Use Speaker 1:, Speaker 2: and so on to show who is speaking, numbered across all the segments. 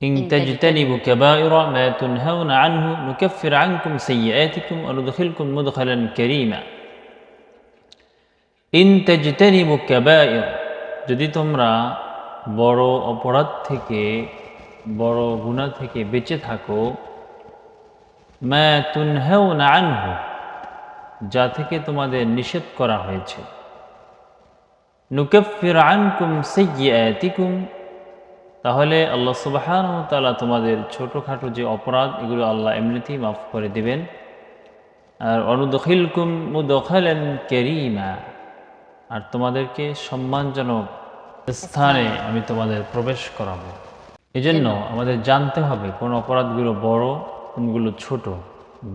Speaker 1: In তাজতানিবু কাবাইরা মা তুনহাউনা আনহু নুকাফির আনকুম সাইয়্যাতিকুম ওয়া নুদখিলকুম মুদখালান কারীমা। ইন তাজতানিবু কাবাইর, যদি তোমরা বড় অপরাধ থেকে, বড় গুনাহ থেকে বেঁচে থাকো, মা তুনহাউনা আনহু, যা থেকে তোমাদের নিষেধ করা হয়েছে, নুকাফির আনকুম সাইয়্যাতিকুম, তাহলে আল্লাহ সুবহানাহু ওয়া তাআলা তোমাদের ছোটোখাটো যে অপরাধ এগুলো আল্লাহ এমনিতেই মাফ করে দিবেন। আর অনুদখিলকুম মুদখালান কারীমা, আর তোমাদেরকে সম্মানজনক স্থানে আমি তোমাদের প্রবেশ করাবো। এজন্য আমাদের জানতে হবে কোন অপরাধগুলো বড়, কোনগুলো ছোট,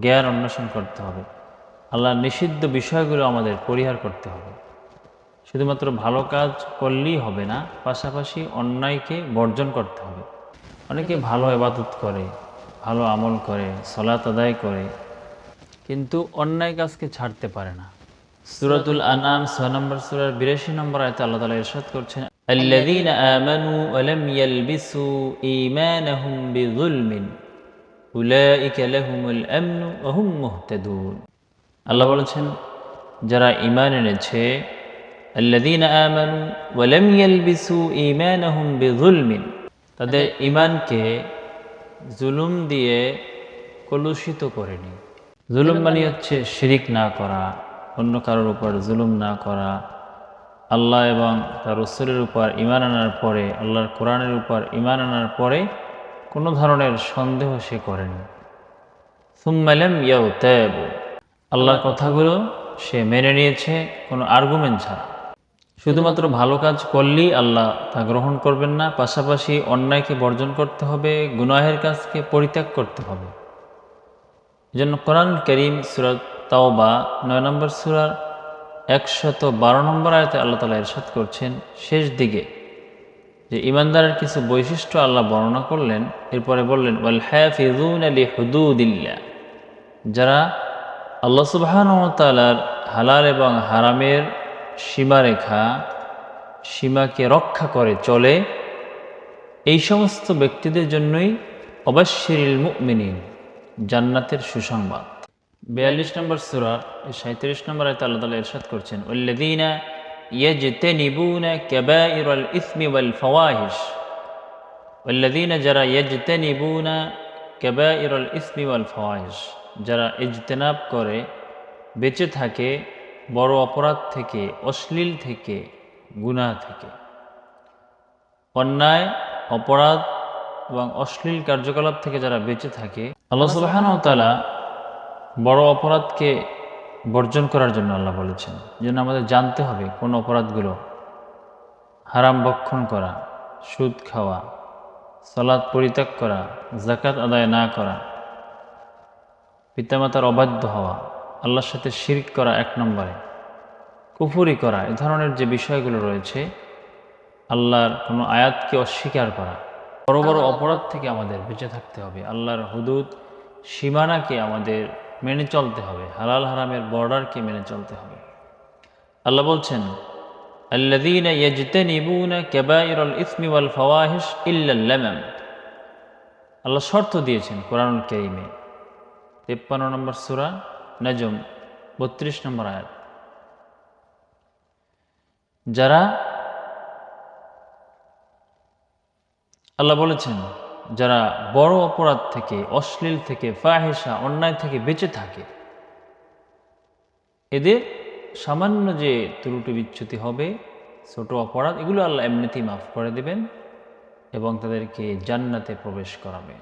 Speaker 1: জ্ঞান অন্বেষণ করতে হবে। আল্লাহর নিষিদ্ধ বিষয়গুলো আমাদের পরিহার করতে হবে। শুধুমাত্র ভালো কাজ করলেই হবে না, পাশাপাশি অন্যায়কে বর্জন করতে হবে। অনেকে ভালো ইবাদত করে, ভালো আমল করে, সালাত আদায় করে, কিন্তু অন্যায় কাজকে ছাড়তে পারে না। সূরাতুল আনআম ৬ নম্বর সূরার ৮২ নম্বর আয়াতে আল্লাহ তাআলা ইরশাদ করছেন, আল্লাযীনা আমানু ওয়া লাম ইয়ালবিসু ঈমানাহুম বিযুলমিন উলাইকা লাহুমুল আমনু ওয়া হুম মুহতাদুন। আল্লাহ বলেছেন, যারা ঈমান এনেছে, আল্লাযীনা আমানু ওয়া লাম ইয়ালবিসু ঈমানাহুম বিযুলমিন, তাদের ঈমানকে জুলুম দিয়ে কলুষিত করেনি। জুলুম মানে হচ্ছে শিরিক না করা, অন্য কারোর উপর জুলুম না করা, আল্লাহ এবং তার রাসূলের উপর ঈমান আনার পরে, আল্লাহর কোরআনের উপর ঈমান আনার পরে কোনো ধরনের সন্দেহ সে করেনি। সুম্মা লাম ইয়ারতাবু, আল্লাহর কথাগুলো সে মেনে নিয়েছে কোনো আর্গুমেন্ট ছাড়া। শুধুমাত্র ভালো কাজ করলেই আল্লাহ তা গ্রহণ করবেন না, পাশাপাশি অন্যায়কে বর্জন করতে হবে, গুনাহের কাজকে পরিত্যাগ করতে হবে। এজন্য কোরআন কারীম সূরা তাওবা ৯ নম্বর সূরার ১১২ নম্বর আয়াতে আল্লাহ তাআলা ইরশাদ করছেন শেষ দিকে, যে ঈমানদারের কিছু বৈশিষ্ট্য আল্লাহ বর্ণনা করলেন, এরপরে বললেন ওয়াল হাফিযুনা লিহুদুদিল্লাহ, যারা আল্লাহ সুবহানাহু ওয়া তাআলার হালাল এবং হারামের সীমারেখা, সীমাকে রক্ষা করে চলে, এই সমস্ত ব্যক্তিদের জন্যই অবাশশিরিল মুমিনিন, জান্নাতের সুসংবাদ। ৪২ নম্বর সূরা ৩৭ নম্বর আয়াতে আল্লাহ তাআলা ইরশাদ করছেন, ওয়াল্লাযীনা ইয়াজতানিবুনা কাবাইরাল ইসমি ওয়াল ফাওয়াহিশ, ওয়াল্লাযীনা, যারা ইয়াজতানিবুনা কাবাইরাল ইসমি ওয়াল ফাওয়াহিশ, যারা ইজতিনাব করে, বেঁচে থাকে বড় অপরাধ থেকে, অশ্লীল থেকে, গুনাহ থেকে। অন্যায়, অপরাধ এবং অশ্লীল কার্যকলাপ থেকে যারা বেঁচে থাকে, আল্লাহ সুবহানাহু ওয়া তাআলা বড় অপরাধকে বর্জন করার জন্য আল্লাহ বলেছেন। যেন আমাদের জানতে হবে কোন অপরাধগুলো, হারাম ভক্ষণ করা, সুদ খাওয়া, সালাত পরিত্যাগ করা, যাকাত আদায় না করা, পিতামাতার অবাধ্য হওয়া, আল্লাহর সাথে শিরক করা ১ নম্বরে, কুফরি করা, এ ধরনের যে বিষয়গুলো রয়েছে, আল্লাহর কোনো আয়াতকে অস্বীকার করা, বড় বড় অপরাধ থেকে আমাদের বেঁচে থাকতে হবে। আল্লাহর হুদুদ, সীমানাকে আমাদের মেনে চলতে হবে, হালাল হারামের বর্ডারকে মেনে চলতে হবে। আল্লাহ বলছেন, আল্লাযীনা ইয়াজতানিবুনা কাবাইরাল ইসমি ওয়াল ফাওয়াহিশ ইল্লাল লামাম, আল্লাহ শর্ত দিয়েছেন কোরআনুল কারীমে ৫৩ নম্বর সূরা নাজম ৩২ নম্বর আয়াত, যারা, আল্লাহ বলেছেন, যারা বড় অপরাধ থেকে, অশ্লীল থেকে, ফাহিশা, অন্যায় থেকে বেঁচে থাকে, এদের সামান্য যে ত্রুটি বিচ্যুতি হবে, ছোট অপরাধ, এগুলো আল্লাহ এমনিতেই মাফ করে দেবেন এবং তাদেরকে জান্নাতে প্রবেশ করাবেন।